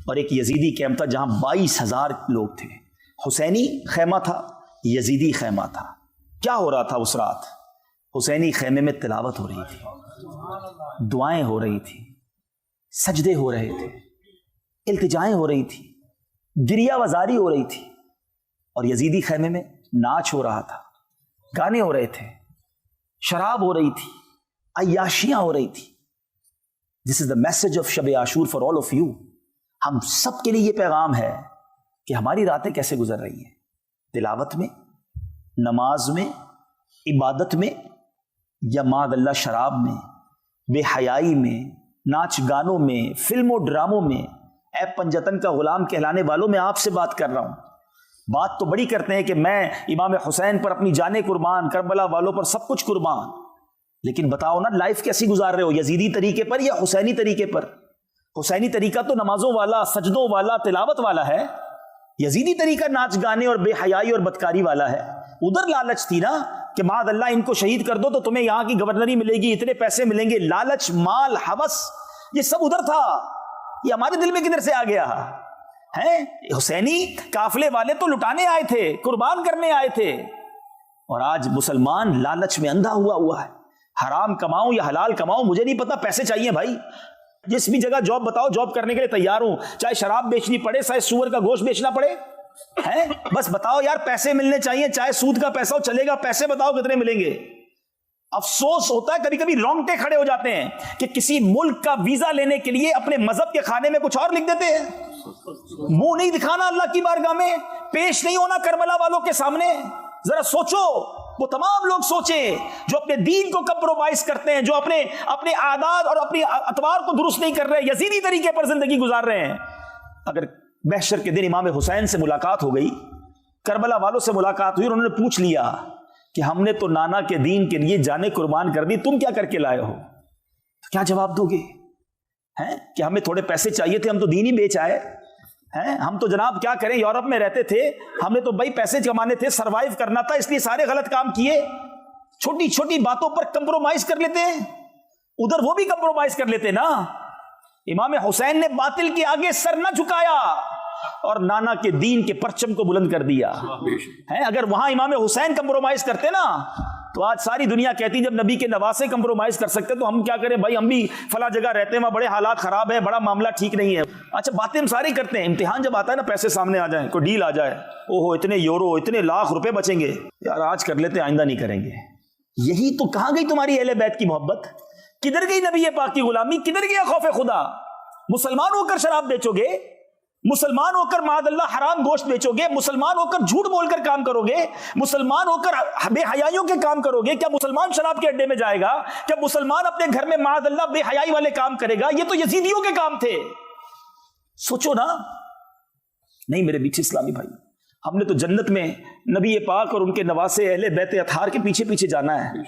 اور ایک یزیدی کیمپ تھا جہاں 22,000 لوگ تھے. حسینی خیمہ تھا، یزیدی خیمہ تھا. کیا ہو رہا تھا اس رات؟ حسینی خیمے میں تلاوت ہو رہی تھی، دعائیں ہو رہی تھی، سجدے ہو رہے تھے، التجائیں ہو رہی تھی، گریہ وزاری ہو رہی تھی. اور یزیدی خیمے میں ناچ ہو رہا تھا، گانے ہو رہے تھے، شراب ہو رہی تھی، عیاشیاں ہو رہی تھی. This is the message of شب عاشور for all of you. ہم سب کے لیے یہ پیغام ہے کہ ہماری راتیں کیسے گزر رہی ہیں، تلاوت میں، نماز میں، عبادت میں، یا معاذ اللہ شراب میں، بے حیائی میں، ناچ گانوں میں، فلموں ڈراموں میں. اے پنجتن کا غلام کہلانے والوں، میں آپ سے بات کر رہا ہوں. بات تو بڑی کرتے ہیں کہ میں امام حسین پر اپنی جانیں قربان، کربلا والوں پر سب کچھ قربان، لیکن بتاؤ نا لائف کیسی گزار رہے ہو، یزیدی طریقے پر یا حسینی طریقے پر؟ حسینی طریقہ تو نمازوں والا، سجدوں والا، تلاوت والا ہے. یزیدی طریقہ ناچ گانے اور بے حیائی اور بدکاری والا ہے. ادھر لالچ تھی نا کہ معاذ اللہ ان کو شہید کر دو تو تمہیں یہاں کی گورنری ملے گی، اتنے پیسے ملیں گے. لالچ، مال، ہوس، یہ سب ادھر تھا. یہ ہمارے دل میں کدھر سے آ گیا ہے؟ حسینی قافلے والے تو لٹانے آئے تھے، قربان کرنے آئے تھے، اور آج مسلمان لالچ میں اندھا ہوا ہے. حرام کماؤں یا حلال کماؤں مجھے نہیں پتا، پیسے چاہیے بھائی. جس بھی جگہ جاب بتاؤ، جاب کرنے کے لیے تیار ہوں، چاہے شراب بیچنی پڑے، چاہے سور کا گوشت بیچنا پڑے، ہیں بس بتاؤ یار، پیسے ملنے چاہیے، چاہے سود کا پیسہ ہو چلے گا، پیسے بتاؤ کتنے ملیں گے. افسوس ہوتا ہے کبھی کبھی رونگٹے کھڑے ہو جاتے ہیں کہ کسی ملک کا ویزا لینے کے لیے اپنے مذہب کے کھانے میں کچھ اور لکھ دیتے ہیں. منہ نہیں دکھانا اللہ کی بارگاہ میں، پیش نہیں ہونا کربلا والوں کے سامنے. ذرا سوچو، وہ تمام لوگ سوچیں جو اپنے دین کو کمپرومائز کرتے ہیں، جو اپنے عادات اور اپنی اطوار کو درست نہیں کر رہے، یزیدی طریقے پر زندگی گزار رہے ہیں. اگر محشر کے دن امام حسین سے ملاقات ہو گئی، کربلا والوں سے ملاقات ہوئی اور انہوں نے پوچھ لیا کہ ہم نے تو نانا کے دین کے لیے جانیں قربان کر دی، تم کیا کر کے لائے ہو؟ تو کیا جواب دو گے؟ ہیں کہ ہمیں تھوڑے پیسے چاہیے تھے، ہم تو دین ہی بیچ آئے ہیں، ہم تو جناب کیا کریں، یورپ میں رہتے تھے، ہم نے تو بھائی پیسے کمانے تھے، سروائیو کرنا تھا، اس لیے سارے غلط کام کیے. چھوٹی چھوٹی باتوں پر کمپرومائز کر لیتے ہیں. ادھر وہ بھی کمپرومائز کر لیتے نا. امام حسین نے باطل کے آگے سر نہ جھکایا اور نانا کے دین کے پرچم کو بلند کر دیا. اگر وہاں امام حسین کمپرومائز کرتے نا تو آج ساری دنیا کہتی جب نبی کے نواسے کمپرومائز کر سکتے تو ہم کیا کریں بھائی، ہم بھی فلاں جگہ رہتے ہیں، وہاں بڑے حالات خراب ہیں، بڑا معاملہ ٹھیک نہیں ہے. اچھا باتیں ہم ساری کرتے ہیں، امتحان جب آتا ہے نا، پیسے سامنے آ جائیں، کوئی ڈیل آ جائے، اوہو اتنے یورو، اتنے لاکھ روپے بچیں گے، یار آج کر لیتے آئندہ نہیں کریں گے. یہی تو کہاں گئی تمہاری اہل بیت کی محبت؟ کدھر گئی نبی پاک کی غلامی؟ کدھر گیا خوف خدا؟ مسلمان ہو کر شراب بیچو گے، مسلمان ہو کر معاذ اللہ حرام گوشت بیچو گے، مسلمان ہو کر جھوٹ بول کر کام کرو گے، مسلمان ہو کر بے حیائیوں کے کام کرو گے. کیا مسلمان شراب کے اڈے میں جائے گا؟ کیا مسلمان اپنے گھر میں معاذ اللہ بے حیائی والے کام کرے گا؟ یہ تو یزیدیوں کے کام تھے. سوچو نا. نہیں میرے بیچ اسلامی بھائی، ہم نے تو جنت میں نبی پاک اور ان کے نواسے اہل بیت اطہار کے پیچھے پیچھے جانا ہے.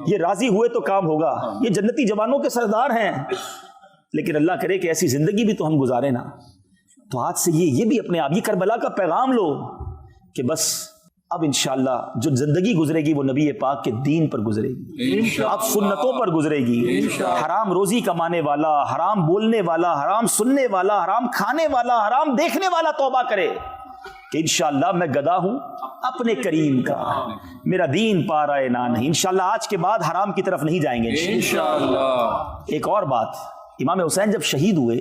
یہ راضی ہوئے تو کام ہوگا، یہ جنتی جوانوں کے سردار ہیں. لیکن اللہ کرے کہ ایسی زندگی بھی تو ہم گزارے نا. تو آج سے یہ بھی اپنے آپ، یہ کربلا کا پیغام لو کہ بس اب انشاءاللہ جو زندگی گزرے گی وہ نبی پاک کے دین پر گزرے گی، اب سنتوں پر گزرے گی. حرام روزی کمانے والا، حرام بولنے والا، حرام سننے والا، حرام کھانے والا، حرام دیکھنے والا توبہ کرے کہ انشاءاللہ میں گدا ہوں اپنے کریم کا، میرا دین پا رہا نہ نہیں. انشاءاللہ آج کے بعد حرام کی طرف نہیں جائیں گے انشاءاللہ. ایک اور بات، امام حسین جب شہید ہوئے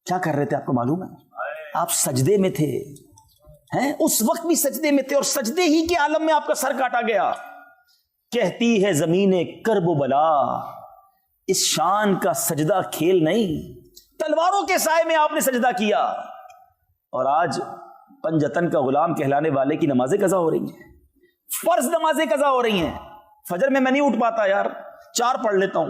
کیا کر رہے تھے آپ کو معلوم ہے؟ آپ سجدے میں تھے، ہیں اس وقت بھی سجدے میں تھے، اور سجدے ہی کے عالم میں آپ کا سر کاٹا گیا. کہتی ہے زمین کرب و بلا، اس شان کا سجدہ کھیل نہیں. تلواروں کے سائے میں آپ نے سجدہ کیا، اور آج پنجتن کا غلام کہلانے والے کی نمازیں قضا ہو رہی ہیں، فرض نمازیں قضا ہو رہی ہیں. فجر میں نہیں اٹھ پاتا یار، 4 پڑھ لیتا ہوں.